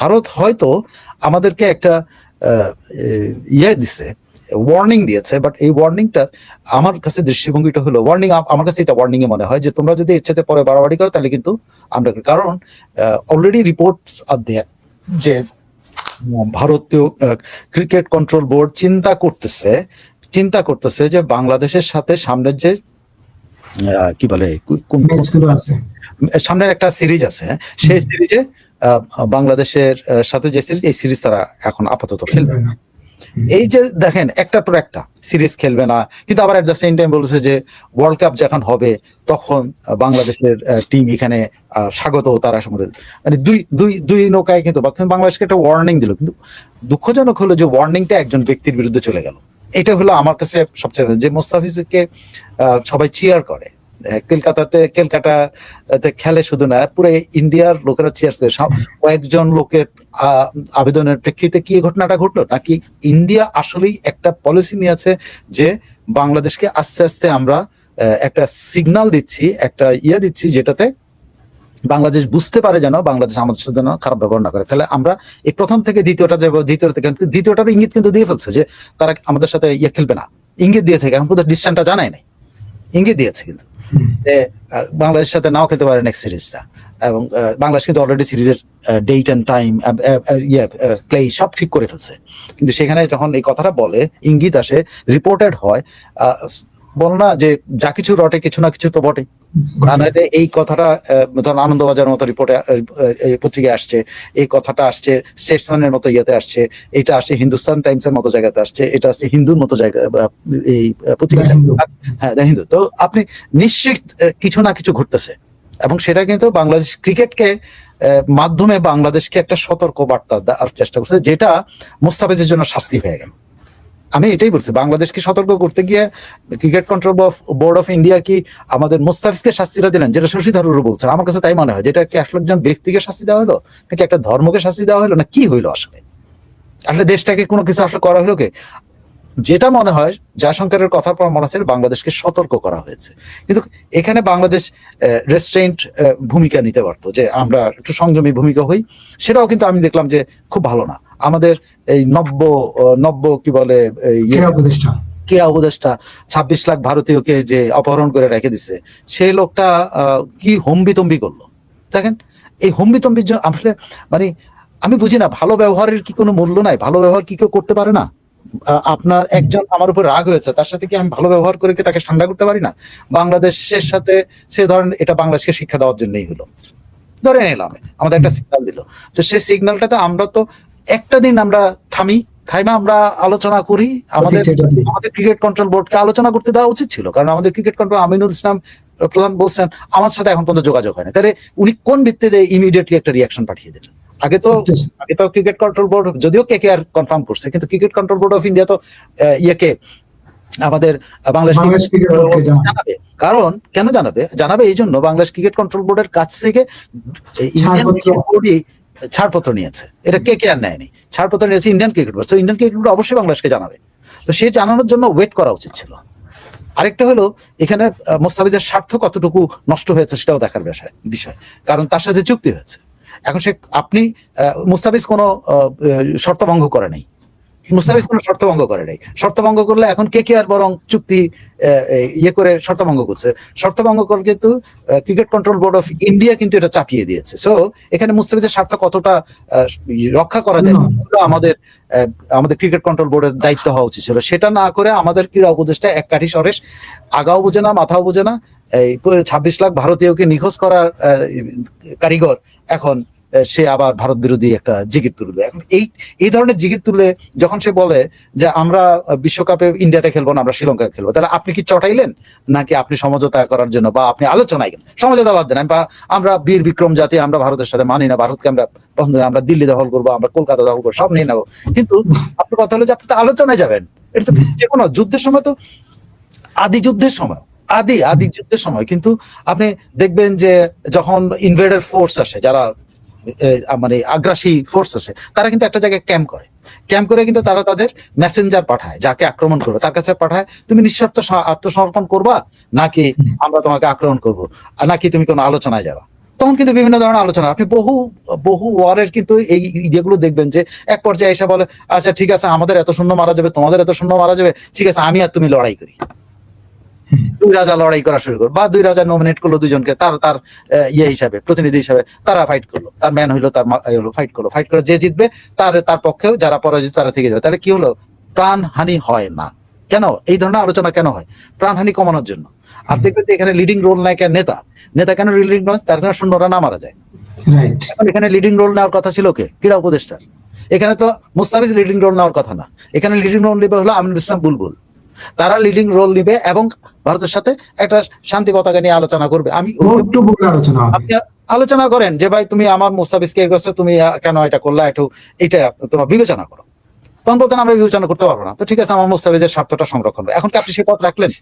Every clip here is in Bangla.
ভারত হয়তো আমাদেরকে একটা ইয়ে দিছে, ওয়ার্নিং দিয়েছে, বাট এই ওয়ার্নিংটার আমার কাছে দৃষ্টিভঙ্গিটা হলো ওয়ার্নিং, আমার কাছে এটা ওয়ার্নিং এ মনে হয় যে তোমরা যদি এর সাথে পরে বাড়াবাড়ি করো তাহলে কিন্তু আমরা, কারণ অলরেডি রিপোর্টস আর দেয় যে ভারতীয় ক্রিকেট কন্ট্রোল বোর্ড চিন্তা করতেছে যে বাংলাদেশের সাথে সামনের যে কি বলে সামনের একটা সিরিজ আছে, সেই সিরিজে বাংলাদেশের সাথে যে সিরিজ, এই সিরিজ তারা এখন আপাতত খেলবে না। এই যে দেখেন, একটার পর একটা সিরিজ খেলবে না, কিন্তু আবার এট দ্য সেম টাইম বলেছে যে ওয়ার্ল্ড কাপ যখন হবে তখন বাংলাদেশের টিম এখানে স্বাগত, তারা মানে দুই নৌকায় কিন্তু বাংলাদেশকে একটা ওয়ার্নিং দিল। কিন্তু দুঃখজনক হলো যে ওয়ার্নিংটা একজন ব্যক্তির বিরুদ্ধে চলে গেল। এটা হলো আমার কাছে সবচেয়ে, যে মোস্তাফিজকে সবাই চিয়ার করে, কলকাতাতে খেলে শুধু না, পুরো ইন্ডিয়ার লোকেরা চিয়ার করে। কয়েকজন লোকের আবেদনের প্রেক্ষিতে কি ঘটনাটা ঘটলো, নাকি ইন্ডিয়া আসলেই একটা পলিসি নিয়ে আছে যে বাংলাদেশকে আস্তে আস্তে আমরা একটা সিগন্যাল দিচ্ছি, একটা দিচ্ছি, যেটাতে বাংলাদেশ বুঝতে পারে যেন বাংলাদেশ আমাদের সাথে যেন খারাপ ব্যবহার না করে। তাহলে আমরা এই প্রথম থেকে দ্বিতীয়টা যাবো, দ্বিতীয়টার ইঙ্গিত কিন্তু দিয়ে ফেলছে যে তারা আমাদের সাথে খেলবে না, ইঙ্গিত দিয়েছে, এখন পর্যন্ত ডিসিশনটা জানায় নাই, ইঙ্গিত দিয়েছে কিন্তু যে বাংলাদেশের সাথে নাও খেলতে পারে নেক্সট সিরিজটা। এবং বাংলাদেশ কিন্তু অলরেডি সিরিজের ডেট অ্যান্ড টাইম, প্লে সব ঠিক করে ফেলছে। কিন্তু সেখানে যখন এই কথাটা বলে, ইঙ্গিত আসে, রিপোর্টেড হয়, বল না যে যা কিছু রটে কিছু না কিছু তো বটে। এই কথাটা ধর আনন্দবাজারের মতো রিপোর্টে পত্রিকায় আসছে, এই কথাটা আসছে স্টেটসম্যানের মতো আসছে, এটা আসছে হিন্দুস্তান টাইমস এর মতো জায়গাতে আসছে, এটা আসছে হিন্দুর মতো জায়গা, এই পত্রিকা, হ্যাঁ দ্য হিন্দু। তো আপনি নিশ্চিত কিছু না কিছু ঘটতেছে, এবং সেটা কিন্তু বাংলাদেশ ক্রিকেটকে মাধ্যমে বাংলাদেশকে একটা সতর্ক বার্তা দেওয়ার চেষ্টা করছে, যেটা মোস্তাফিজের জন্য শাস্তি হয়ে গেল। আমি এটাই বলছি, বাংলাদেশকে সতর্ক করতে গিয়ে cricket control board of India কি আমাদের মুস্তাফিজকে শাস্তিটা দিলেন, যেটা শশী থারুর বলছেন। আমার কাছে তাই মনে হয়, যেটা কি আসলে একজন ব্যক্তিকে শাস্তি দেওয়া হলো, নাকি একটা ধর্মকে শাস্তি দেওয়া হলো, না কি হইলো আসলে? আসলে দেশটাকে কোনো কিছু আসলে করা হলো কি? যেটা মনে হয় জয়শঙ্করের কথার পর মনে হচ্ছে বাংলাদেশকে সতর্ক করা হয়েছে, কিন্তু এখানে বাংলাদেশ রেস্ট্রেন্ট ভূমিকা নিতে পারতো, যে আমরা একটু সংযমী ভূমিকা হই। সেটাও কিন্তু আমি দেখলাম যে খুব ভালো না। আমাদের এই নব্য কি বলে ক্রীড়া উপদেষ্টা 26 লাখ ভারতীয়কে যে অপহরণ করে রেখে দিছে, সেই লোকটা কি হম্বিতম্বি করলো দেখেন। এই হম্বিতম্বির জন্য আসলে মানে আমি বুঝি না, ভালো ব্যবহারের কি কোনো মূল্য নাই? ভালো ব্যবহার কি কেউ করতে পারে না? আপনার একজন আমার উপর রাগ হয়েছে, তার সাথে কি আমি ভালো ব্যবহার করে কি তাকে ঠান্ডা করতে পারি না? বাংলাদেশের সাথে সে ধরেন এটা বাংলাদেশকে শিক্ষা দেওয়ার জন্যই হলো, ধরে নিলাম আমাদের একটা সিগন্যাল দিল, তো সেই সিগন্যালটাতে আমরা তো একটা দিন আমরা থাইমা আমরা আলোচনা করি, আমাদের ক্রিকেট কন্ট্রোল বোর্ডকে আলোচনা করতে দেওয়া উচিত ছিল। কারণ আমাদের ক্রিকেট কন্ট্রোল আমিনুল ইসলাম প্রধান বলছেন আমার সাথে এখন পর্যন্ত যোগাযোগ হয়নি, তাহলে উনি কোন ভিত্তিতে ইমিডিয়েটলি একটা রিয়াকশন পাঠিয়ে দিলেন? আগে তো ক্রিকেট কন্ট্রোল বোর্ড, যদিও KKR কনফার্ম করছে, কিন্তু cricket control board of India তো আমাদের বাংলাদেশ জানাবে। কারণ কেন জানাবে এই জন্য বাংলাদেশ ক্রিকেট কন্ট্রোল বোর্ডের কাছ থেকে ছাড়পত্র নিয়েছে, এটা KKR নেয়নি, ছাড়পত্র নিয়েছে ইন্ডিয়ান ক্রিকেট বোর্ড। তো ইন্ডিয়ান ক্রিকেট বোর্ড অবশ্যই বাংলাদেশকে জানাবে, তো সে জানানোর জন্য ওয়েট করা উচিত ছিল। আরেকটা হলো, এখানে মোস্তাফিজের স্বার্থ কতটুকু নষ্ট হয়েছে সেটাও দেখার বিষয়, কারণ তার সাথে চুক্তি হয়েছে। এখন আপনি মুস্তাফিজ কোনো শর্ত ভঙ্গ করে নাই, শর্ত ভঙ্গ করলে এখন KKR বরং চুক্তি করে শর্ত ভঙ্গ করছে। শর্ত ভঙ্গ করে কিন্তু cricket control board of India কিন্তু এটা চাপিয়ে দিয়েছে। সো এখানে মুস্তাফিজের স্বার্থ কতটা রক্ষা করা যায় আমাদের ক্রিকেট কন্ট্রোল বোর্ডের দায়িত্ব হওয়া উচিত ছিল। সেটা না করে আমাদের ক্রীড়া উপদেষ্টা এক কাঠি সরেস, আগাও বোঝে না মাথাও বোঝে না, এই 26 লাখ ভারতীয়কে নিখোঁজ করার কারিগর, এখন সে আবার ভারত বিরোধী একটা জিগির তুলবে। এখন এই ধরনের জিগির তুলে যখন সে বলে যে আমরা বিশ্বকাপে ইন্ডিয়াতে খেলবো না, আমরা শ্রীলঙ্কায় খেলবো, তাহলে আপনি কি চটাইলেন, নাকি আপনি সমঝোতা করার জন্য, বা আপনি আলোচনায় গেলেন? সমঝোতা বাদ দেন, বা আমরা বীর বিক্রম জাতি, আমরা ভারতের সাথে মানি না, ভারতকে আমরা পছন্দ করি, আমরা দিল্লি দখল করবো, আমরা কলকাতা দখল করবো, সব নিয়ে নেবো। কিন্তু আপনার কথা হলো যে আপনি তো আলোচনায় যাবেন। এটা তো যে কোনো যুদ্ধের সময়, তো আদি যুদ্ধের সময় কিন্তু আপনি দেখবেন যে যখন ইনভেডার ফোর্স আসে, যারা মানে আগ্রাসী ফোর্স আছে, তারা কিন্তু একটা জায়গায় ক্যাম্প করে কিন্তু তারা তাদের মেসেঞ্জার পাঠায়, যাকে আক্রমণ করবে তার কাছে পাঠায়, তুমি নিঃশর্ত আত্মসমর্পণ করবা, নাকি আমরা তোমাকে আক্রমণ করবো, নাকি তুমি কোনো আলোচনায় যাবা। তখন কিন্তু বিভিন্ন ধরনের আলোচনা, আপনি বহু বহু ওয়ারের কিন্তু এই যেগুলো দেখবেন যে এক পর্যায়ে এসে বলে আচ্ছা ঠিক আছে আমাদের এত শূন্য মারা যাবে, তোমাদের এত শূন্য মারা যাবে, ঠিক আছে আমি আর তুমি লড়াই করি, 2 রাজা লড়াই করা শুরু করো, বা 2 রাজা নমিনেট করলো দুজনকে তার তার ইয়ে হিসাবে, প্রতিনিধি হিসাবে, তারা ফাইট করলো, তার ম্যান হইলো, তার ফাইট করলো, ফাইট করে যে জিতবে তার পক্ষেও যারা পরাজিত তারা থেকে যাবে। তাহলে কি হলো, প্রাণহানি হয় না। কেন এই ধরনের আলোচনা কেন হয়? প্রাণহানি কমানোর জন্য। আর দেখবেন যে এখানে লিডিং রোল নেয় কেন নেতা, নেতা কেন লিডিং রোল, তার কারণে সৈন্যরা না মারা যায়। এখন এখানে লিডিং রোল নেওয়ার কথা ছিল কে? ক্রীড়া উপদেষ্টার। এখানে তো মুস্তাফিজ লিডিং রোল নেওয়ার কথা না, এখানে লিডিং রোল নিবে হলো আমিনুল ইসলাম বুলবুল। তারা লিডিং রোল নিবে এবং ভারতের সাথে একটা শান্তি পতাকা নিয়ে আলোচনা করবে। আমি আপনি আলোচনা করেন যে ভাই তুমি আমার মুস্তাফিজকে করছো, তুমি কেন এটা করলা, একটু এটা তোমার বিবেচনা করো। তখন বলতেন আমরা বিবেচনা করতে পারবো না। তো ঠিক আছে, আমার মুস্তাফিজের স্বার্থটা সংরক্ষণ করো। এখন কি আপনি সে পথ রাখলেন?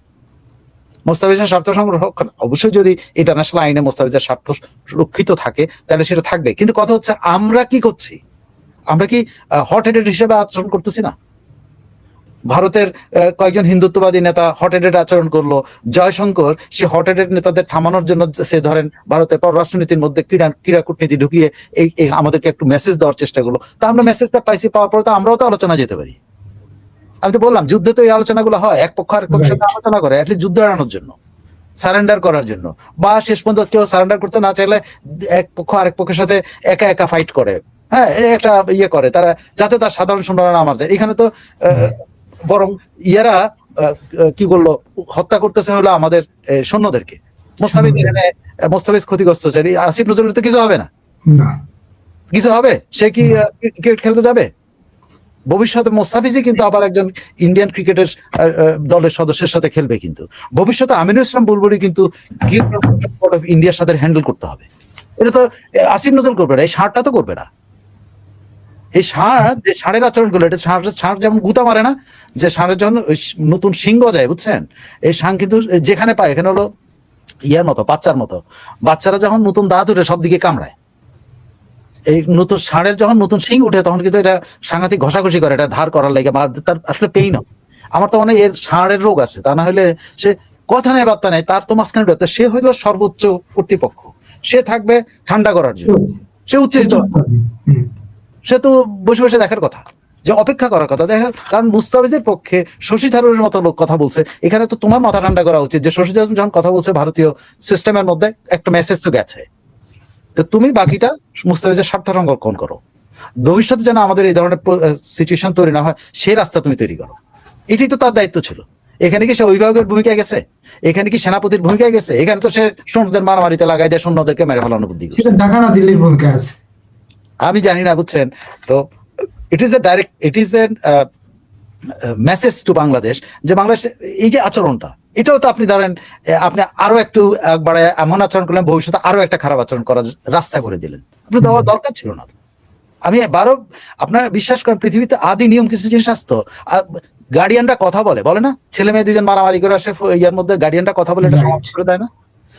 মুস্তাফিজের স্বার্থ সংরক্ষণ অবশ্যই যদি ইন্টারন্যাশনাল আইনে মুস্তাফিজের স্বার্থ সুরক্ষিত থাকে তাহলে সেটা থাকবে। কিন্তু কথা হচ্ছে আমরা কি করছি? আমরা কি হট হেডেড হিসেবে আচরণ করতেছি না? ভারতের কয়েকজন হিন্দুত্ববাদী নেতা হট হেডেড আচরণ করলো। জয়শঙ্কর সে হট হেডেড নেতাদের থামানোর জন্য সে ধরেন ভারতের পররাষ্ট্রনীতির মধ্যে ক্রীড়া কূটনীতি ঢুকিয়ে এই আমাদেরকে একটু মেসেজ দেওয়ার চেষ্টা করলো। তা আমরা মেসেজটা পাইছি, পাওয়ার পরে তো আমরাও তো আলোচনা যেতে পারি। আমি তো বললাম যুদ্ধে তো এই আলোচনাগুলো হয়, এক পক্ষ আরেক পক্ষের সাথে আলোচনা করে অ্যাটলিস্ট যুদ্ধ এড়ানোর জন্য, সারেন্ডার করার জন্য, বা শেষ পর্যন্ত কেউ সারেন্ডার করতে না চাইলে এক পক্ষ আরেক পক্ষের সাথে একা একা ফাইট করে, হ্যাঁ একটা ইয়ে করে তারা, যাতে তার সাধারণ সৈন্যরা না মারা যায়। এখানে তো বরং ইয়ারা কি করলো, হত্যা করতেছে হলো আমাদের সৈন্যদেরকে। মোস্তাফিজ ক্ষতিগ্রস্ত হচ্ছে, আসিফ নজরুল তো কিছু হবে না, কিছু হবে? সে কি ক্রিকেট খেলতে যাবে? ভবিষ্যতে মোস্তাফিজই কিন্তু আবার একজন ইন্ডিয়ান ক্রিকেটের দলের সদস্যের সাথে খেলবে, কিন্তু ভবিষ্যতে আমিনুল ইসলাম বুলবুলই কিন্তু বোর্ড অফ ইন্ডিয়ার সাথে হ্যান্ডেল করতে হবে। এটা তো আসিফ নজরুল করবে না, এই ষাঁড়টা তো করবে না। এই ষাঁড় যে ষাঁড়ের আচরণ করলো, এটা ষাঁড় যেমন গুতা মারে না, যে ষাঁড়ের যখন নতুন সিংহ যায় বুঝছেন, এই ষাঁড় কিন্তু যেখানে পায় এখানে হলো ইয়ার মতো, বাচ্চার মতো। বাচ্চারা যখন নতুন দাঁত উঠে সব দিকে কামড়ায়, এই নতুন ষাঁড়ের যখন নতুন শিং উঠে তখন কিন্তু এটা সাংঘাতিক ঘষাঘষি করে, এটা ধার করার লাগে, বা তার আসলে পেইন হয়। আমার তো মনে হয় এর ষাঁড়ের রোগ আছে, তা না হলে সে কথা নেই বার্তা নেই, তার তো মাঝখানে সে হইলো সর্বোচ্চ কর্তৃপক্ষ, সে থাকবে ঠান্ডা করার জন্য, সে উত্তেজিত, সে তো বসে বসে দেখার কথা, যে অপেক্ষা করার কথা দেখার। কারণ মুস্তাফিজের পক্ষে শশী থারুরের মতো লোক কথা বলছে, এখানে তো তোমার মাথা ঠান্ডা করা উচিত যে শশী থারুর যখন কথা বলছে ভারতীয় সিস্টেমের মধ্যে একটা মেসেজ তো গেছে, তো তুমি বাকিটা মুস্তাফিজের স্বার্থ সংরক্ষণ করো। ভবিষ্যতে যেন আমাদের এই ধরনের সিচুয়েশন তৈরি না হয় সেই রাস্তা তুমি তৈরি করো। এটাই তো তার দায়িত্ব ছিল। এখানে কি সে অভিভাবকের ভূমিকায় গেছে? এখানে কি সেনাপতির ভূমিকায় গেছে? এখানে তো সে সৈন্যদের মারামারিতে লাগাই দেয়, সৈন্যদেরকে মেরে ফেলানোর বুদ্ধি। দিল্লির ভূমিকা আছে আমি জানি না, বুঝছেন তো। It is a message to Bangladesh, যে বাংলাদেশ এই যে আচরণটা, এটাও তো আপনি ধরেন আপনি আরো একটু একবারে এমন আচরণ করলেন, ভবিষ্যতে আরো একটা খারাপ আচরণ করার রাস্তা করে দিলেন। আপনি দেওয়ার দরকার ছিল না। আমি আপনার বিশ্বাস করেন পৃথিবীতে আদি নিয়ম কিছু জিনিস আসতো, গার্ডিয়ানরা কথা বলে না, ছেলে মেয়ে দুজন মারামারি করে আসে, ইয়ার মধ্যে গার্ডিয়ানরা কথা বলে এটা সমাপ্ত করে দেয় না।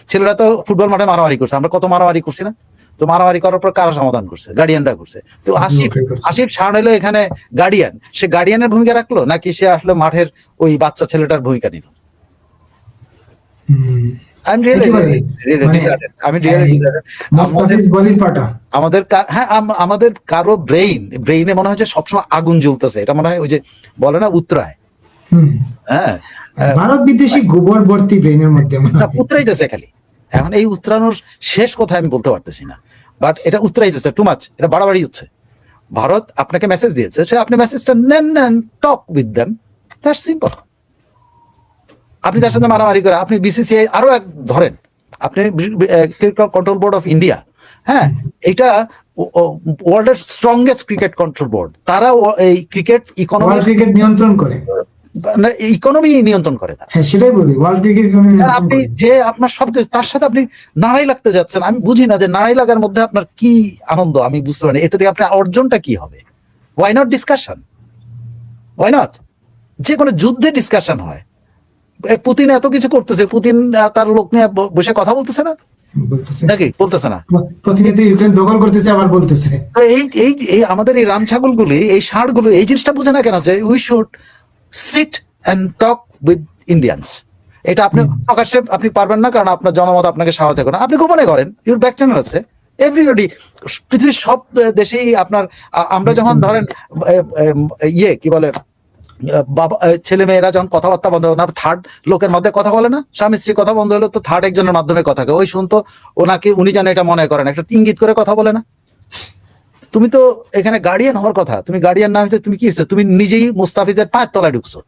ছেলেরা তো ফুটবল মাঠে মারামারি করছে, আমরা কত মারামারি করছি না? তো মারামারি করার পর কারা সমাধান করছে? গার্ডিয়ানরা করছে। তো আসিফ শান হলো এখানে গার্ডিয়ান, সে গার্ডিয়ানের ভূমিকা রাখলো নাকি সে আসলে মাঠের ওই বাচ্চা ছেলেটার ভূমিকা নিল? আমাদের কারো ব্রেইনে মনে হয় যে সবসময় আগুন জ্বলতেছে, এটা মনে হয় ওই যে বলে না উত্তরায়, হ্যাঁ ভারত বিদেশি গোবর ভর্তি ব্রেইনের মধ্যে উত্তরাইতেছে খালি। এখন এই উত্তরানোর শেষ কোথায় আমি বলতে পারতেছি না, বাট এটা উত্তরাইতেছে, টু মাচ, এটা বাড়াবাড়ি হচ্ছে। ভারত আপনাকে মেসেজ দিয়েছে, সে আপনি মেসেজটা নেন, talk with them, that's simple. আপনি তার সাথে মারামারি করে আপনি বিসিসিআই আরো এক ধরেন, আপনি cricket control board of India, হ্যাঁ এটা ওয়ার্ল্ডের স্ট্রংগেস্ট ক্রিকেট কন্ট্রোল বোর্ড, তারা এই ক্রিকেট নিয়ন্ত্রণ করে, ইকোনমি নিয়ন্ত্রণ করে তারা। হ্যাঁ সেটাই বলি, ওয়ার্ল্ড ক্রিকেট আপনি যে আপনার সবকিছু তার সাথে আপনি নাড়াই লাগতে যাচ্ছেন, আমি বুঝি না যে নাড়াই লাগার মধ্যে আপনার কি আনন্দ, আমি বুঝতে পারি এতে থেকে আপনার অর্জনটা কি হবে? Why not discussion, why not? যে কোনো যুদ্ধে ডিসকাশন হয়। পুতিন এত কিছু করতেছে, পুতিন তার লোক নিয়ে বসে কথা বলতেছে না নাকি? বলতেছে না, প্রতিনিয়ত ইউক্রেন দখল করতেছে, আবার বলতেছে। এই আমাদের এই রাম ছাগলগুলি, এই ষাঁড়গুলো এই জিনিসটা বোঝে না কেন যে we should sit and talk with Indians. এটা আপনি প্রকাশ্যে আপনি পারবেন না, কারণ আপনার জনমত আপনাকে সহায়তা করে না। আপনি গোপনে করেন, ইউর ব্যাক চ্যানেল আছে এভরিবডি, পৃথিবীর সব দেশেই আপনার আমরা যখন ধরেন ইয়ে কি বলে বাবা ছেলে মেয়েরা যখন কথাবার্তা বন্ধ হয়, ওনার থার্ড লোকের মধ্যে কথা বলে না, স্বামী স্ত্রী কথা বন্ধ হলো তো থার্ড একজনের মাধ্যমে কথা কয়, ওই শুনতো ওনাকে, উনি যেন এটা মনে করেন, একটা ইঙ্গিত করে কথা বলে না। তুমি তো এখানে গার্ডিয়ান হওয়ার কথা, তুমি গার্ডিয়ান না হয়েছে তুমি কি হয়েছে, তুমি নিজেই মুস্তাফিজের পায়ের তলায় ঢুকছো,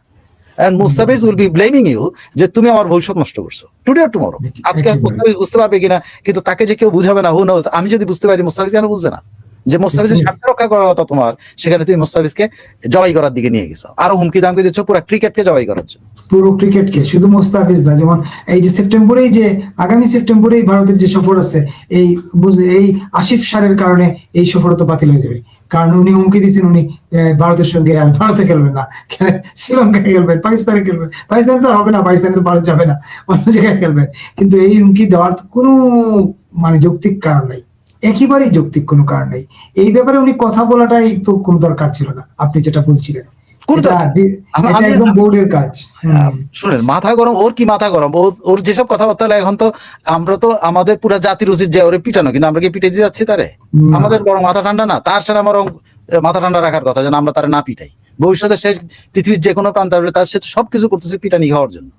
and Mustafiz will be blaming you যে তুমি আমার ভবিষ্যৎ নষ্ট করছো টুডে অর টুমরো। আজকে মুস্তাফিজ বুঝতে পারবে কিনা, কিন্তু তাকে যে কেউ বুঝাবে না, হু নোজ। আমি যদি বুঝতে পারি, মুস্তাফিজ কেন বুঝবে না যে মুস্তাফিজের স্বার্থ রক্ষা করার কথা তোমার, সেখানে তুমি মুস্তাফিজকে জবাই করার দিকে নিয়ে গেছো, আরো হুমকি দামকি দিচ্ছ পুরো ক্রিকেটকে জবাই করার জন্য। পুরো ক্রিকেটকে, শুধু মোস্তাফিজ না, যেমন এই যে সেপ্টেম্বরেই, যে আগামী সেপ্টেম্বরেই ভারতের যে সফর আছে, এই এই আসিফ সারের কারণে এই সফর তো বাতিল হয়ে যাবে, কারণ উনি হুমকি দিয়েছেন উনি ভারতের সঙ্গে আর ভারতে খেলবেন না, শ্রীলঙ্কায় খেলবেন, পাকিস্তানে খেলবেন, পাকিস্তানে তো আর হবে না, পাকিস্তানে তো ভারত যাবে না, অন্য জায়গায় খেলবেন। কিন্তু এই হুমকি দেওয়ার তো কোনো মানে যৌক্তিক কারণ নাই, একেবারেই যৌক্তিক কোনো কারণ নেই। এই ব্যাপারে উনি কথা বলাটাই তো কোনো দরকার ছিল না, আপনি যেটা বলছিলেন। এটা একদম বোর্ডের কাজ। শুনেন, মাথা গরম, ওর কি মাথা গরম, ওর যেসব কথাবার্তা লাগে, এখন তো আমরা তো আমাদের পুরো জাতির উচিত যে ওরে পিটানো, কিন্তু আমরা কি পিটে দিয়ে যাচ্ছি তারে? আমাদের বড় মাথা ঠান্ডা না, তার সাথে আমার মাথা ঠান্ডা রাখার কথা, যেন আমরা তারে না পিটাই। ভবিষ্যতে সে পৃথিবীর যে কোনো প্রান্তে আসবে, তার সে সবকিছু করতেছে পিটানি খাওয়ার জন্য,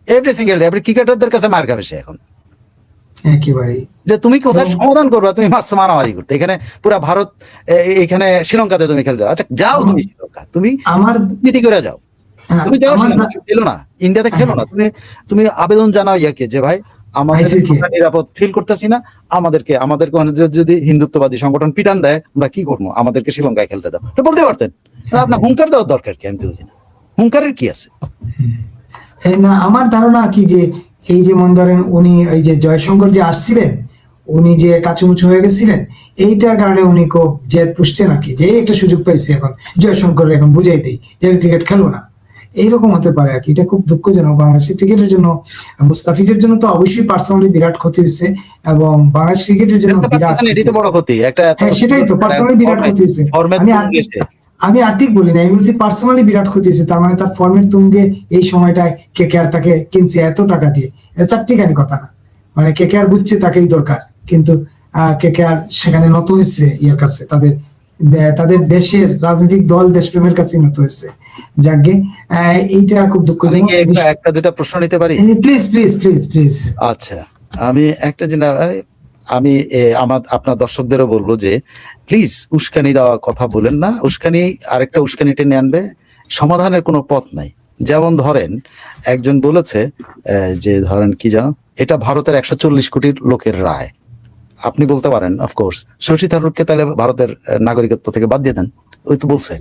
এভরি সিঙ্গেল ডে। আপনি ক্রিকেটারদের কাছে মার খাবে সে এখন, একেবারেই। যে তুমি কোথায় সমাধান করবা, তুমি মারছো মারামারি করতে, এখানে পুরা ভারত, এখানে শ্রীলঙ্কাতে তুমি খেলতে, আচ্ছা যাও তুমি শ্রীলঙ্কা, তুমি আমার নীতি করে যাও, তুমি যাও শ্রীলঙ্কা, খেলো না, ইন্ডিয়াতে খেলো না। তুমি আবেদন জানাও ইয়াকে যে ভাই আমাদের নিরাপদ ফিল করতেছি না, আমাদেরকে যদি হিন্দুত্ববাদী সংগঠন পিটান দেয় আমরা কি করবো, আমাদেরকে শ্রীলঙ্কায় খেলতে দাও, তো বলতে পারতেন। আপনার হুঙ্কার দেওয়ার দরকার কি? আমি তো বুঝি না হুঙ্কারের কি আছে। না, আমার ধারণা কি যে এই যে মনে ধরেন উনি এই যে জয়শঙ্কর যে আসছিলেন, উনি যে কাচুমুচু হয়ে গেছিলেন, এইটার কারণে উনি খুব জেদ পুষছে নাকি, যে একটা সুযোগ পাইছে এখন জয়শঙ্কর এখন বুঝাই দিই যে আমি ক্রিকেট খেলবো না, এইরকম হতে পারে আর কি। এটা খুব দুঃখজনক বাংলাদেশের ক্রিকেটের জন্য। মুস্তাফিজের জন্য তো অবশ্যই পার্সোনালি বিরাট ক্ষতি হয়েছে, এবং বাংলাদেশ ক্রিকেটের জন্য বিরাট ক্ষতি। হ্যাঁ, সেটাই তো, পার্সোনালি বিরাট ক্ষতি হয়েছে। আমি আর্থিক বলি না, আমি বলছি পার্সোনালি বিরাট ক্ষতি হয়েছে। তার মানে তার ফর্মের তুঙ্গে এই সময়টায় কেকেআর তাকে কিনছে এত টাকা দিয়ে, এটা চারটিখানি কথা না। মানে কেকেআর বুঝছে তাকেই দরকার, কিন্তু কেকেআর সেখানে নত হয়েছে ইয়ের কাছে, তাদের দেশের রাজনৈতিক দল দেশপ্রেমের কাছে নত হয়েছে। যাকে এইটা খুব দুঃখজনক। একটা দুটা প্রশ্ন নিতে পারি? Please please please please. আচ্ছা, আমি একটা জিনিস আমি আপনার দর্শকদেরও বলবো যে প্লিজ উস্কানি দেওয়া কথা বলেন না। উস্কানি আরেকটা উস্কানি টেনে আনবে, সমাধানের কোনো পথ নাই। যেমন ধরেন একজন বলেছে যে ধরেন কি জানো, এটা ভারতের 140 কোটি লোকের রায়। আপনি বলতে পারেন অফকোর্স শশী থারুরকে তাহলে ভারতের নাগরিকত্ব থেকে বাদ দিয়ে দেন, ওই তো বলছে।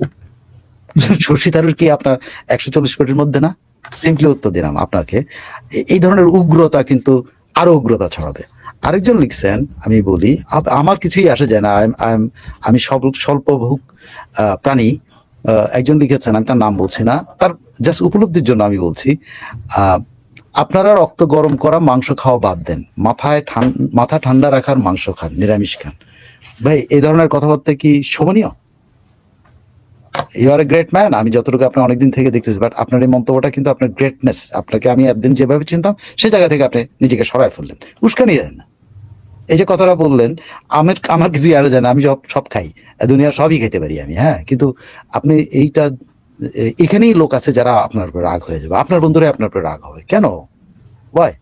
শশী থারুর কি আপনার 140 কোটির মধ্যে না? সিম্পলি উত্তর দিলাম আপনাকে। এই ধরনের উগ্রতা কিন্তু আরো উগ্রতা ছড়াবে। আরেকজন লিখছেন, আমি বলি আমার কিছুই আসে যায় না, আমি স্বল্পভোগ প্রাণী। একজন লিখেছেন, আমি তার নাম বলছি না, তার জাস্ট উপলব্ধির জন্য আমি বলছি, আপনারা রক্ত গরম করা মাংস খাওয়া বাদ দেন, মাথা ঠান্ডা রাখার মাংস খান, নিরামিষ খান। ভাই এই ধরনের কথাবার্তা কি শোভনীয়? You are a great man, আমি যতটুকু আপনার অনেকদিন থেকে দেখতেছি, বাট আপনার এই মন্তব্যটা কিন্তু আপনার গ্রেটনেস, আপনাকে আমি একদিন যেভাবে চিনতাম সেই জায়গা থেকে আপনি নিজেকে সরাই ফেললেন, উস্কানি দেন না। এই যে কথাটা বললেন, আমার কিছুই আর যায় না, আমি সব খাই, দুনিয়ার সবই খেতে পারি আমি, হ্যাঁ, কিন্তু আপনি এইটা, এখানেই লোক আছে যারা আপনার উপর রাগ হয়ে যাবে, আপনার বন্ধুরা আপনার উপর রাগ হবে কেন? ওয়াই?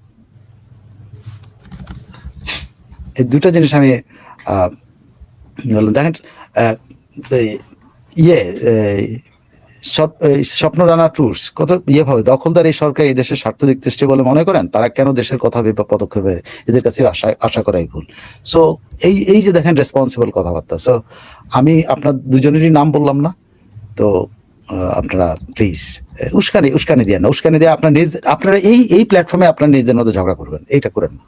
এই দুটা জিনিস আমি দেখেন, স্বপ্ন রানা ট্যুরস কত ভাবে দখলদার এই সরকার এই দেশের স্বার্থ দেখতে বলে মনে করেন, তারা কেন দেশের কথা ভেবে পদক্ষেপ এদের কাছে আশা করাই ভুল। সো এই যে দেখেন রেসপন্সিবল কথাবার্তা। সো আমি আপনার দুজনেরই নাম বললাম না, তো আপনারা প্লিজ উস্কানি দিয়ে না, উস্কানি দিয়ে আপনারা এই প্ল্যাটফর্মে আপনার নিজেদের মধ্যে ঝগড়া করবেন, এইটা করেন না।